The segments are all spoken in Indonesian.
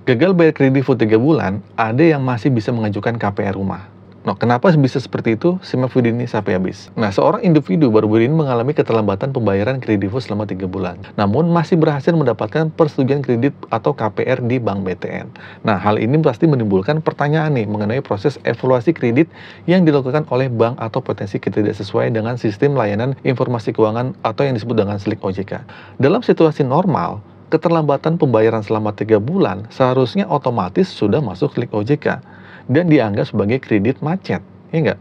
Gagal bayar kredit full 3 bulan, ada yang masih bisa mengajukan KPR rumah. Nah, kenapa bisa seperti itu? Simak video ini sampai habis. Nah, seorang individu baru-baru ini mengalami keterlambatan pembayaran kredit full selama 3 bulan. Namun, masih berhasil mendapatkan persetujuan kredit atau KPR di Bank BTN. Nah, hal ini pasti menimbulkan pertanyaan nih mengenai proses evaluasi kredit yang dilakukan oleh bank atau potensi tidak sesuai dengan sistem layanan informasi keuangan atau yang disebut dengan SLIK OJK. Dalam situasi normal, keterlambatan pembayaran selama 3 bulan seharusnya otomatis sudah masuk klik OJK dan dianggap sebagai kredit macet, ya enggak?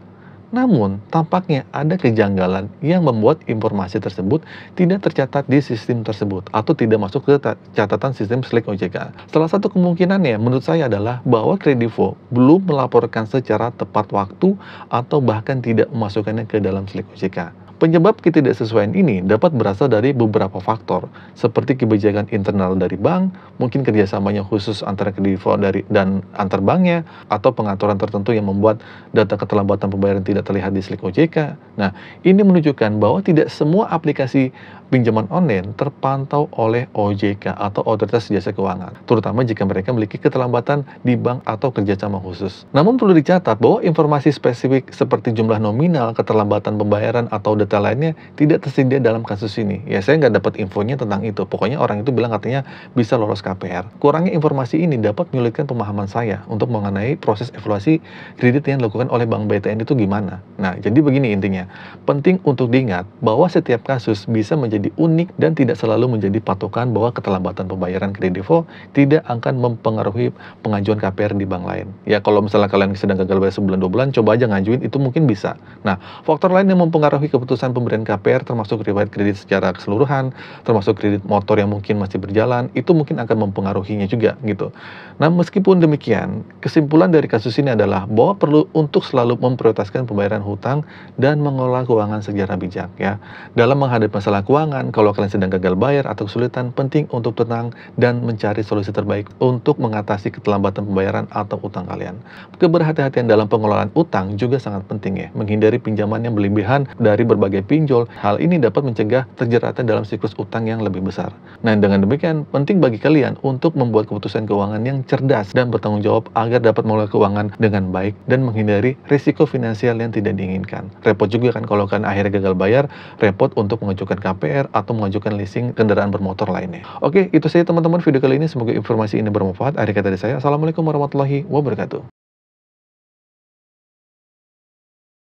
Namun, tampaknya ada kejanggalan yang membuat informasi tersebut tidak tercatat di sistem tersebut atau tidak masuk ke catatan sistem SLIK OJK. Salah satu kemungkinannya menurut saya adalah bahwa Kredivo belum melaporkan secara tepat waktu atau bahkan tidak memasukkannya ke dalam SLIK OJK. Penyebab ketidaksesuaian ini dapat berasal dari beberapa faktor, seperti kebijakan internal dari bank, mungkin kerjasamanya khusus antara Kredivo dan antar banknya, atau pengaturan tertentu yang membuat data keterlambatan pembayaran tidak terlihat di SLIK OJK. Nah, ini menunjukkan bahwa tidak semua aplikasi pinjaman online terpantau oleh OJK atau Otoritas Jasa Keuangan, terutama jika mereka memiliki keterlambatan di bank atau kerjasama khusus. Namun perlu dicatat bahwa informasi spesifik seperti jumlah nominal, keterlambatan pembayaran, atau data lainnya tidak tersedia dalam kasus ini. Ya, saya nggak dapat infonya tentang itu. Pokoknya orang itu bilang katanya bisa lolos KPR. Kurangnya informasi ini dapat menyulitkan pemahaman saya untuk mengenai proses evaluasi kredit yang dilakukan oleh Bank BTN itu gimana. Nah, jadi begini intinya. Penting untuk diingat bahwa setiap kasus bisa menjadi unik dan tidak selalu menjadi patokan bahwa keterlambatan pembayaran Kredivo tidak akan mempengaruhi pengajuan KPR di bank lain. Ya, kalau misalnya kalian sedang gagal bayar sebulan 2 bulan, coba aja ngajuin, itu mungkin bisa. Nah, faktor lain yang mempengaruhi keputusan pemberian KPR termasuk riwayat kredit secara keseluruhan, termasuk kredit motor yang mungkin masih berjalan, itu mungkin akan mempengaruhinya juga gitu. Nah, meskipun demikian, kesimpulan dari kasus ini adalah bahwa perlu untuk selalu memprioritaskan pembayaran hutang dan mengelola keuangan secara bijak ya. Dalam menghadapi masalah keuangan, kalau kalian sedang gagal bayar atau kesulitan, penting untuk tenang dan mencari solusi terbaik untuk mengatasi keterlambatan pembayaran atau utang kalian. Keberhati-hatian dalam pengelolaan utang juga sangat penting ya, menghindari pinjaman yang berlebihan dari berbagai pinjol. Hal ini dapat mencegah terjeratnya dalam siklus utang yang lebih besar. Nah, dengan demikian, penting bagi kalian untuk membuat keputusan keuangan yang cerdas dan bertanggung jawab agar dapat mengelola keuangan dengan baik dan menghindari risiko finansial yang tidak diinginkan. Repot juga kan kalau kalian akhirnya gagal bayar, repot untuk mengajukan KPR atau mengajukan leasing kendaraan bermotor lainnya. Oke, itu saja teman-teman video kali ini. Semoga informasi ini bermanfaat. Akhir kata dari saya, Assalamualaikum warahmatullahi wabarakatuh.